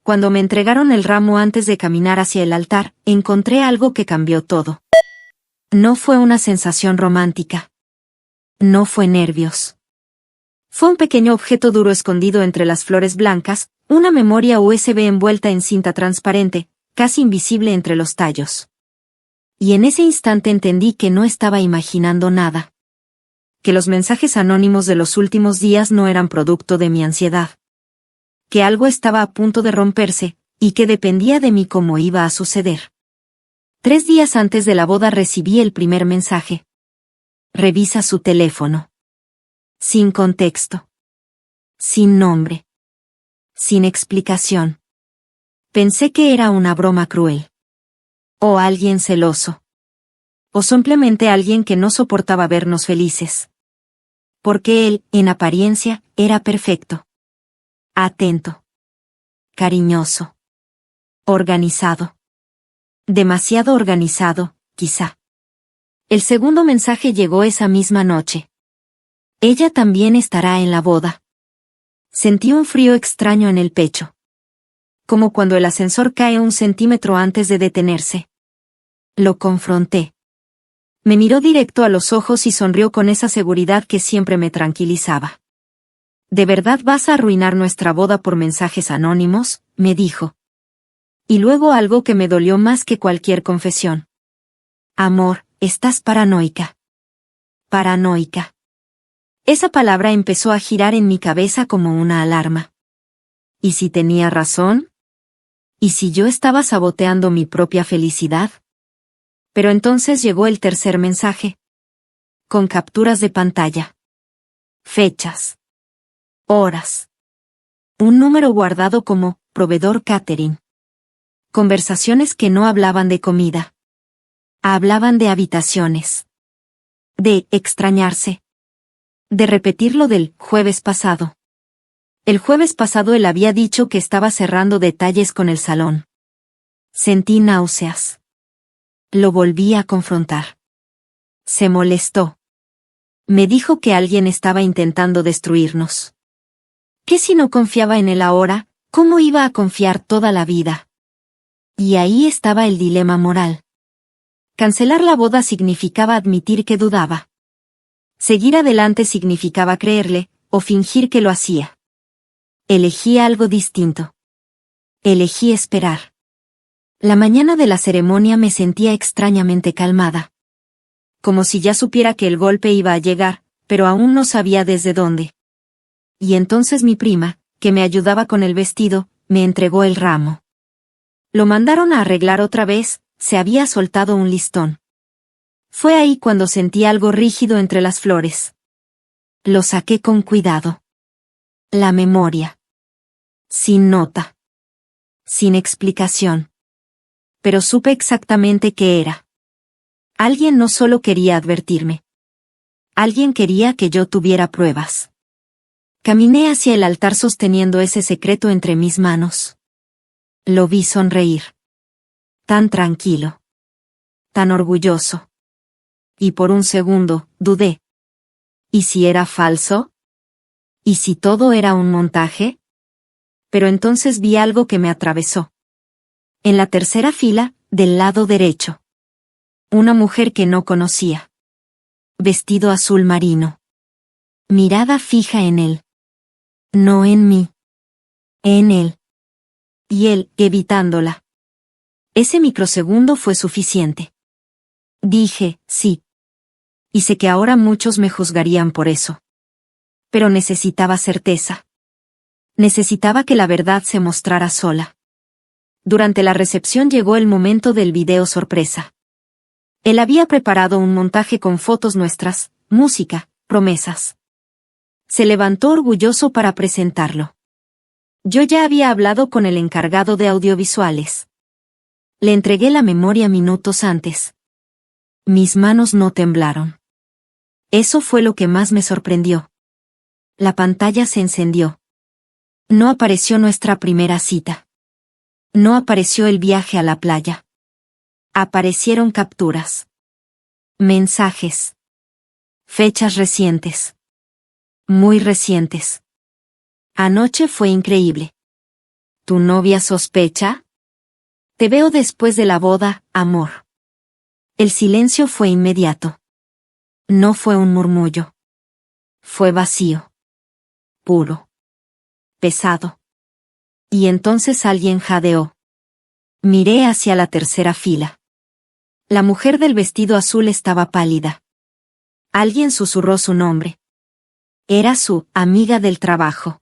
Cuando me entregaron el ramo antes de caminar hacia el altar, encontré algo que cambió todo. No fue una sensación romántica. No fue nervios. Fue un pequeño objeto duro escondido entre las flores blancas, una memoria USB envuelta en cinta transparente, casi invisible entre los tallos. Y en ese instante entendí que no estaba imaginando nada. Que los mensajes anónimos de los últimos días no eran producto de mi ansiedad. Que algo estaba a punto de romperse, y que dependía de mí cómo iba a suceder. 3 días antes de la boda recibí el primer mensaje. Revisa su teléfono. Sin contexto. Sin nombre. Sin explicación. Pensé que era una broma cruel. O alguien celoso. O simplemente alguien que no soportaba vernos felices. Porque él, en apariencia, era perfecto. Atento. Cariñoso. Organizado. Demasiado organizado, quizá. El segundo mensaje llegó esa misma noche. Ella también estará en la boda. Sentí un frío extraño en el pecho. Como cuando el ascensor cae 1 centímetro antes de detenerse. Lo confronté. Me miró directo a los ojos y sonrió con esa seguridad que siempre me tranquilizaba. ¿De verdad vas a arruinar nuestra boda por mensajes anónimos?, me dijo. Y luego algo que me dolió más que cualquier confesión. Amor, estás paranoica. Paranoica. Esa palabra empezó a girar en mi cabeza como una alarma. ¿Y si tenía razón? ¿Y si yo estaba saboteando mi propia felicidad? Pero entonces llegó el tercer mensaje. Con capturas de pantalla. Fechas. Horas. Un número guardado como proveedor catering. Conversaciones que no hablaban de comida. Hablaban de habitaciones. De extrañarse. De repetir lo del jueves pasado. El jueves pasado él había dicho que estaba cerrando detalles con el salón. Sentí náuseas. Lo volví a confrontar. Se molestó. Me dijo que alguien estaba intentando destruirnos. ¿Qué si no confiaba en él ahora? ¿Cómo iba a confiar toda la vida? Y ahí estaba el dilema moral. Cancelar la boda significaba admitir que dudaba. Seguir adelante significaba creerle, o fingir que lo hacía. Elegí algo distinto. Elegí esperar. La mañana de la ceremonia me sentía extrañamente calmada. Como si ya supiera que el golpe iba a llegar, pero aún no sabía desde dónde. Y entonces mi prima, que me ayudaba con el vestido, me entregó el ramo. Lo mandaron a arreglar otra vez, se había soltado un listón. Fue ahí cuando sentí algo rígido entre las flores. Lo saqué con cuidado. La memoria. Sin nota. Sin explicación. Pero supe exactamente qué era. Alguien no solo quería advertirme. Alguien quería que yo tuviera pruebas. Caminé hacia el altar sosteniendo ese secreto entre mis manos. Lo vi sonreír. Tan tranquilo. Tan orgulloso. Y por un segundo, dudé. ¿Y si era falso? ¿Y si todo era un montaje? Pero entonces vi algo que me atravesó. En la tercera fila, del lado derecho. Una mujer que no conocía. Vestido azul marino. Mirada fija en él. No en mí. En él. Y él, evitándola. Ese microsegundo fue suficiente. Dije, sí. Y sé que ahora muchos me juzgarían por eso. Pero necesitaba certeza. Necesitaba que la verdad se mostrara sola. Durante la recepción llegó el momento del video sorpresa. Él había preparado un montaje con fotos nuestras, música, promesas. Se levantó orgulloso para presentarlo. Yo ya había hablado con el encargado de audiovisuales. Le entregué la memoria minutos antes. Mis manos no temblaron. Eso fue lo que más me sorprendió. La pantalla se encendió. No apareció nuestra primera cita. No apareció el viaje a la playa. Aparecieron capturas. Mensajes. Fechas recientes. Muy recientes. Anoche fue increíble. ¿Tu novia sospecha? Te veo después de la boda, amor. El silencio fue inmediato. No fue un murmullo. Fue vacío. Puro. Pesado. Y entonces alguien jadeó. Miré hacia la tercera fila. La mujer del vestido azul estaba pálida. Alguien susurró su nombre. Era su amiga del trabajo.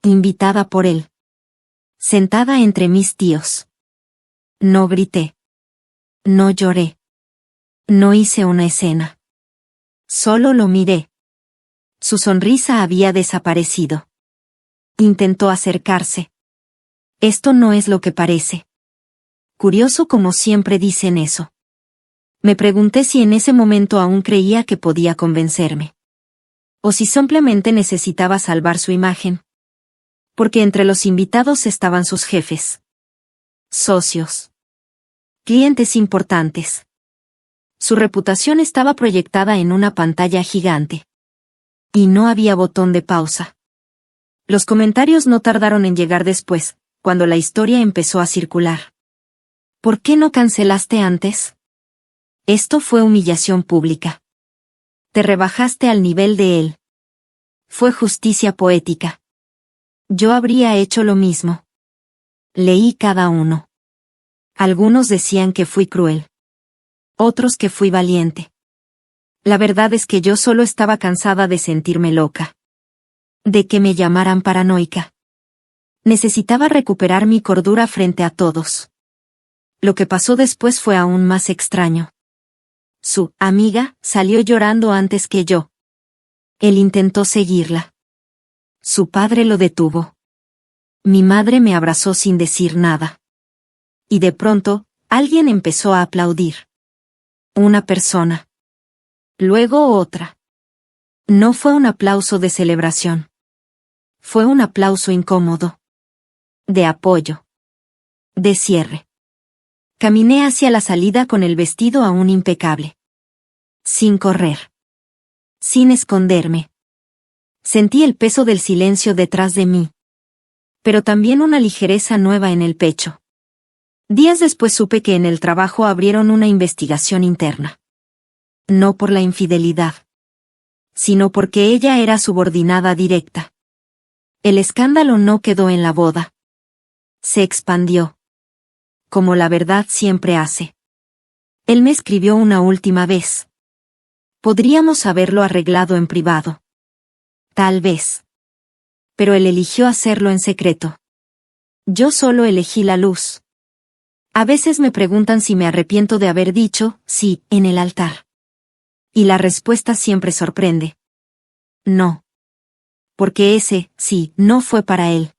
Invitada por él. Sentada entre mis tíos. No grité. No lloré. No hice una escena. Solo lo miré. Su sonrisa había desaparecido. Intentó acercarse. Esto no es lo que parece. Curioso como siempre dicen eso. Me pregunté si en ese momento aún creía que podía convencerme. O si simplemente necesitaba salvar su imagen. Porque entre los invitados estaban sus jefes. Socios. Clientes importantes. Su reputación estaba proyectada en una pantalla gigante. Y no había botón de pausa. Los comentarios no tardaron en llegar después, cuando la historia empezó a circular. ¿Por qué no cancelaste antes? Esto fue humillación pública. Te rebajaste al nivel de él. Fue justicia poética. Yo habría hecho lo mismo. Leí cada uno. Algunos decían que fui cruel. Otros que fui valiente. La verdad es que yo solo estaba cansada de sentirme loca. De que me llamaran paranoica. Necesitaba recuperar mi cordura frente a todos. Lo que pasó después fue aún más extraño. Su amiga salió llorando antes que yo. Él intentó seguirla. Su padre lo detuvo. Mi madre me abrazó sin decir nada. Y de pronto, alguien empezó a aplaudir. Una persona. Luego otra. No fue un aplauso de celebración. Fue un aplauso incómodo. De apoyo. De cierre. Caminé hacia la salida con el vestido aún impecable. Sin correr. Sin esconderme. Sentí el peso del silencio detrás de mí. Pero también una ligereza nueva en el pecho. Días después supe que en el trabajo abrieron una investigación interna. No por la infidelidad. Sino porque ella era subordinada directa. El escándalo no quedó en la boda. Se expandió. Como la verdad siempre hace. Él me escribió una última vez. Podríamos haberlo arreglado en privado. Tal vez. Pero él eligió hacerlo en secreto. Yo solo elegí la luz. A veces me preguntan si me arrepiento de haber dicho sí en el altar. Y la respuesta siempre sorprende. No. Porque ese sí no fue para él.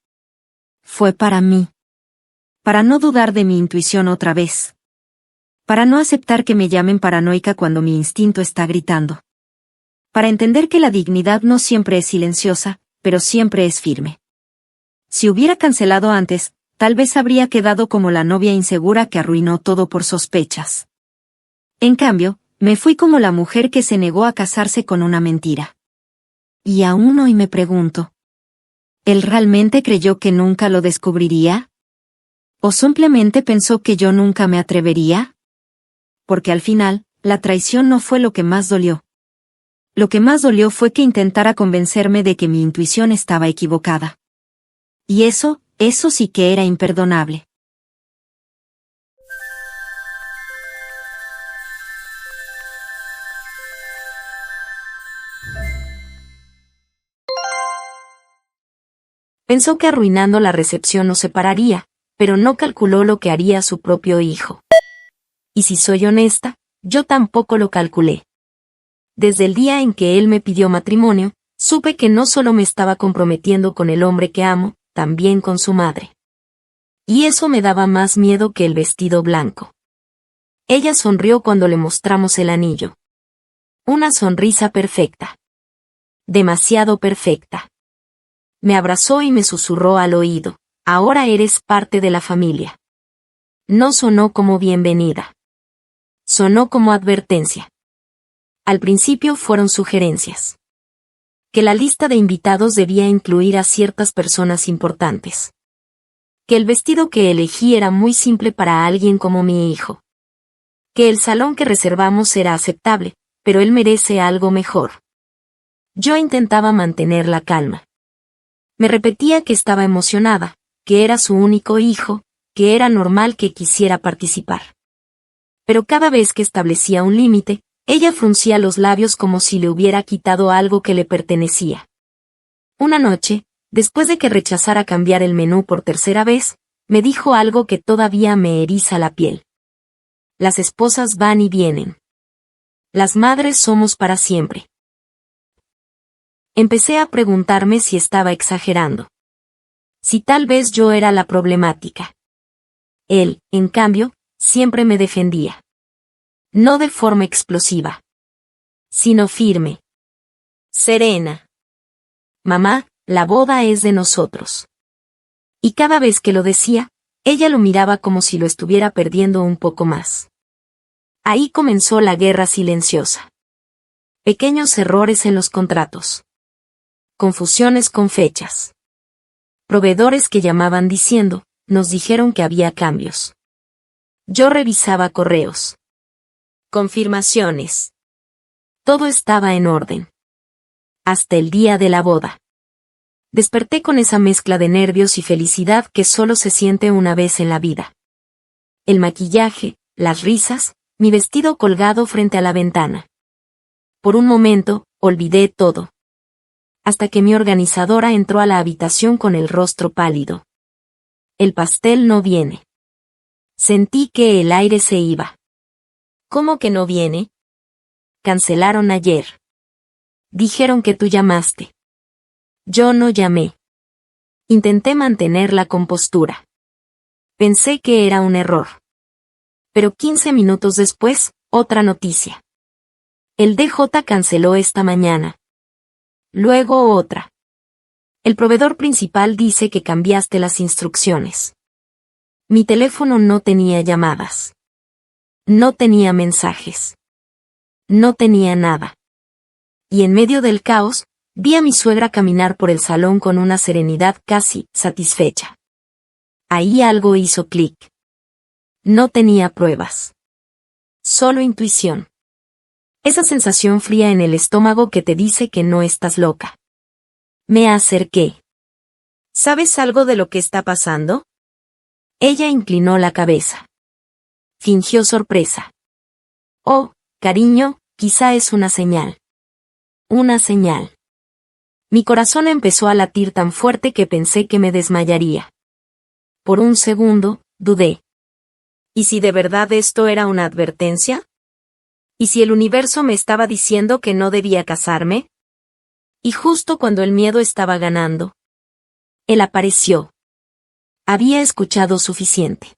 Fue para mí. Para no dudar de mi intuición otra vez. Para no aceptar que me llamen paranoica cuando mi instinto está gritando. Para entender que la dignidad no siempre es silenciosa, pero siempre es firme. Si hubiera cancelado antes, tal vez habría quedado como la novia insegura que arruinó todo por sospechas. En cambio, me fui como la mujer que se negó a casarse con una mentira. Y aún hoy me pregunto. ¿Él realmente creyó que nunca lo descubriría? ¿O simplemente pensó que yo nunca me atrevería? Porque al final, la traición no fue lo que más dolió. Lo que más dolió fue que intentara convencerme de que mi intuición estaba equivocada. Y eso sí que era imperdonable. Pensó que arruinando la recepción nos separaría, pero no calculó lo que haría su propio hijo. Y si soy honesta, yo tampoco lo calculé. Desde el día en que él me pidió matrimonio, supe que no solo me estaba comprometiendo con el hombre que amo, también con su madre. Y eso me daba más miedo que el vestido blanco. Ella sonrió cuando le mostramos el anillo. Una sonrisa perfecta. Demasiado perfecta. Me abrazó y me susurró al oído, ahora eres parte de la familia. No sonó como bienvenida. Sonó como advertencia. Al principio fueron sugerencias. Que la lista de invitados debía incluir a ciertas personas importantes. Que el vestido que elegí era muy simple para alguien como mi hijo. Que el salón que reservamos era aceptable, pero él merece algo mejor. Yo intentaba mantener la calma. Me repetía que estaba emocionada, que era su único hijo, que era normal que quisiera participar. Pero cada vez que establecía un límite, ella fruncía los labios como si le hubiera quitado algo que le pertenecía. Una noche, después de que rechazara cambiar el menú por tercera vez, me dijo algo que todavía me eriza la piel. Las esposas van y vienen. Las madres somos para siempre. Empecé a preguntarme si estaba exagerando. Si tal vez yo era la problemática. Él, en cambio, siempre me defendía. No de forma explosiva, sino firme. Serena. Mamá, la boda es de nosotros. Y cada vez que lo decía, ella lo miraba como si lo estuviera perdiendo un poco más. Ahí comenzó la guerra silenciosa. Pequeños errores en los contratos. Confusiones con fechas. Proveedores que llamaban diciendo, nos dijeron que había cambios. Yo revisaba correos. Confirmaciones. Todo estaba en orden. Hasta el día de la boda. Desperté con esa mezcla de nervios y felicidad que solo se siente una vez en la vida. El maquillaje, las risas, mi vestido colgado frente a la ventana. Por un momento, olvidé todo. Hasta que mi organizadora entró a la habitación con el rostro pálido. El pastel no viene. Sentí que el aire se iba. ¿Cómo que no viene? Cancelaron ayer. Dijeron que tú llamaste. Yo no llamé. Intenté mantener la compostura. Pensé que era un error. Pero 15 minutos después, otra noticia. El DJ canceló esta mañana. Luego otra. El proveedor principal dice que cambiaste las instrucciones. Mi teléfono no tenía llamadas. No tenía mensajes. No tenía nada. Y en medio del caos, vi a mi suegra caminar por el salón con una serenidad casi satisfecha. Ahí algo hizo clic. No tenía pruebas. Solo intuición. Esa sensación fría en el estómago que te dice que no estás loca. Me acerqué. ¿Sabes algo de lo que está pasando? Ella inclinó la cabeza. Fingió sorpresa. Oh, cariño, quizá es una señal. Una señal. Mi corazón empezó a latir tan fuerte que pensé que me desmayaría. Por un segundo, dudé. ¿Y si de verdad esto era una advertencia? ¿Y si el universo me estaba diciendo que no debía casarme? Y justo cuando el miedo estaba ganando, él apareció. Había escuchado suficiente.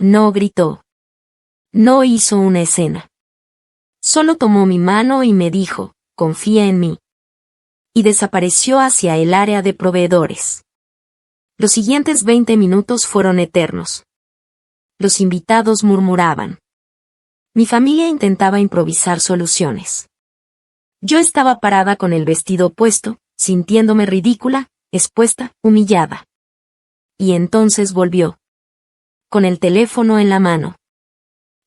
No gritó. No hizo una escena. Solo tomó mi mano y me dijo, confía en mí. Y desapareció hacia el área de proveedores. Los siguientes 20 minutos fueron eternos. Los invitados murmuraban. Mi familia intentaba improvisar soluciones. Yo estaba parada con el vestido puesto, sintiéndome ridícula, expuesta, humillada. Y entonces volvió. Con el teléfono en la mano.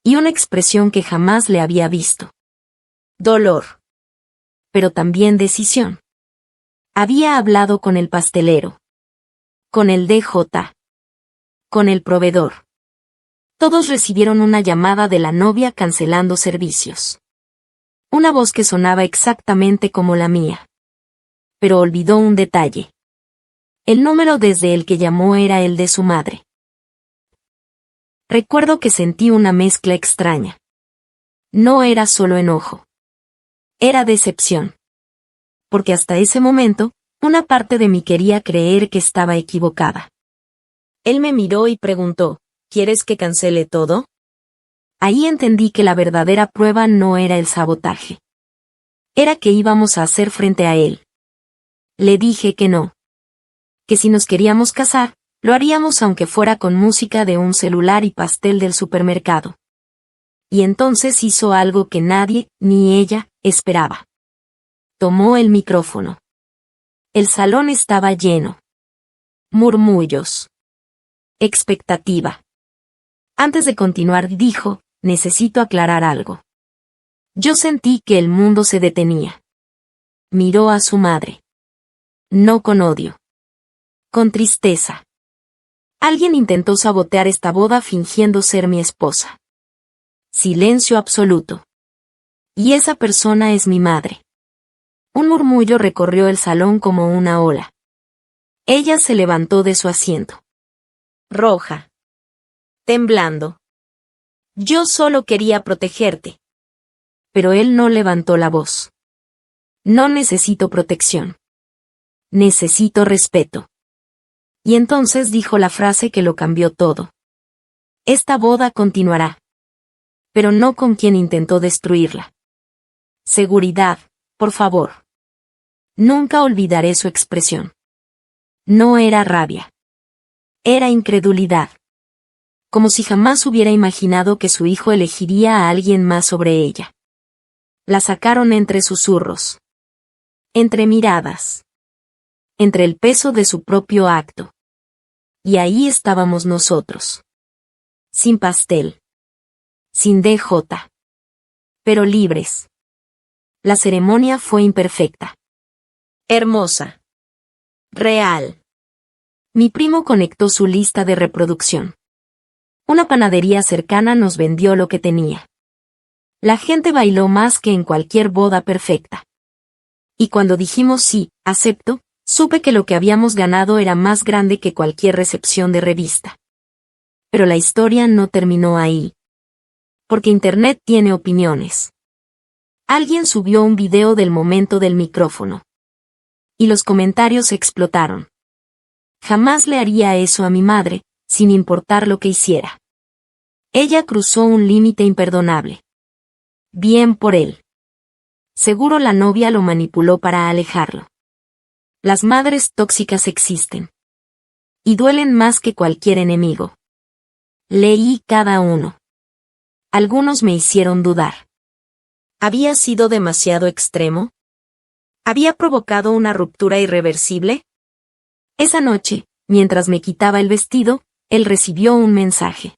Y una expresión que jamás le había visto. Dolor. Pero también decisión. Había hablado con el pastelero. Con el DJ. Con el proveedor. Todos recibieron una llamada de la novia cancelando servicios. Una voz que sonaba exactamente como la mía. Pero olvidó un detalle. El número desde el que llamó era el de su madre. Recuerdo que sentí una mezcla extraña. No era solo enojo. Era decepción. Porque hasta ese momento, una parte de mí quería creer que estaba equivocada. Él me miró y preguntó, ¿quieres que cancele todo? Ahí entendí que la verdadera prueba no era el sabotaje. Era que íbamos a hacer frente a él. Le dije que no. Que si nos queríamos casar, lo haríamos aunque fuera con música de un celular y pastel del supermercado. Y entonces hizo algo que nadie, ni ella, esperaba. Tomó el micrófono. El salón estaba lleno. Murmullos. Expectativa. Antes de continuar dijo, necesito aclarar algo. Yo sentí que el mundo se detenía. Miró a su madre. No con odio. Con tristeza. Alguien intentó sabotear esta boda fingiendo ser mi esposa. Silencio absoluto. Y esa persona es mi madre. Un murmullo recorrió el salón como una ola. Ella se levantó de su asiento. Roja. Temblando. Yo solo quería protegerte. Pero él no levantó la voz. No necesito protección. Necesito respeto. Y entonces dijo la frase que lo cambió todo. Esta boda continuará. Pero no con quien intentó destruirla. Seguridad, por favor. Nunca olvidaré su expresión. No era rabia. Era incredulidad. Como si jamás hubiera imaginado que su hijo elegiría a alguien más sobre ella. La sacaron entre susurros. Entre miradas. Entre el peso de su propio acto. Y ahí estábamos nosotros. Sin pastel. Sin DJ. Pero libres. La ceremonia fue imperfecta. Hermosa. Real. Mi primo conectó su lista de reproducción. Una panadería cercana nos vendió lo que tenía. La gente bailó más que en cualquier boda perfecta. Y cuando dijimos sí, acepto, supe que lo que habíamos ganado era más grande que cualquier recepción de revista. Pero la historia no terminó ahí. Porque Internet tiene opiniones. Alguien subió un video del momento del micrófono. Y los comentarios explotaron. Jamás le haría eso a mi madre, sin importar lo que hiciera. Ella cruzó un límite imperdonable. Bien por él. Seguro la novia lo manipuló para alejarlo. Las madres tóxicas existen. Y duelen más que cualquier enemigo. Leí cada uno. Algunos me hicieron dudar. ¿Había sido demasiado extremo? ¿Había provocado una ruptura irreversible? Esa noche, mientras me quitaba el vestido, él recibió un mensaje.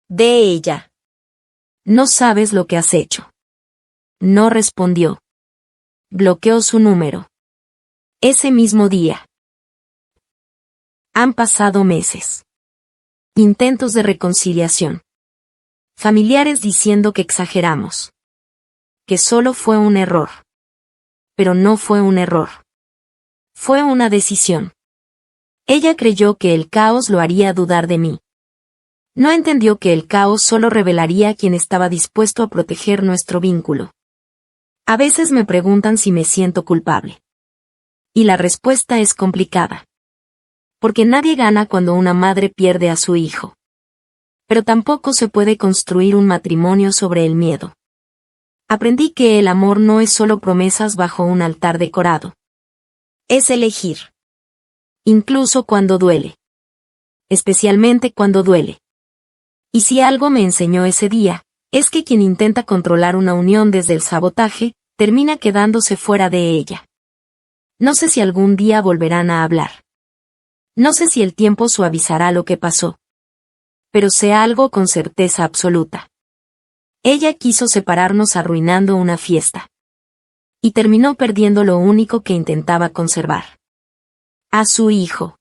De ella. No sabes lo que has hecho. No respondió. Bloqueó su número. Ese mismo día. Han pasado meses. Intentos de reconciliación. Familiares diciendo que exageramos. Que solo fue un error. Pero no fue un error. Fue una decisión. Ella creyó que el caos lo haría dudar de mí. No entendió que el caos solo revelaría a quien estaba dispuesto a proteger nuestro vínculo. A veces me preguntan si me siento culpable. Y la respuesta es complicada. Porque nadie gana cuando una madre pierde a su hijo. Pero tampoco se puede construir un matrimonio sobre el miedo. Aprendí que el amor no es solo promesas bajo un altar decorado. Es elegir. Incluso cuando duele. Especialmente cuando duele. Y si algo me enseñó ese día, es que quien intenta controlar una unión desde el sabotaje, termina quedándose fuera de ella. No sé si algún día volverán a hablar. No sé si el tiempo suavizará lo que pasó. Pero sé algo con certeza absoluta. Ella quiso separarnos arruinando una fiesta. Y terminó perdiendo lo único que intentaba conservar. A su hijo.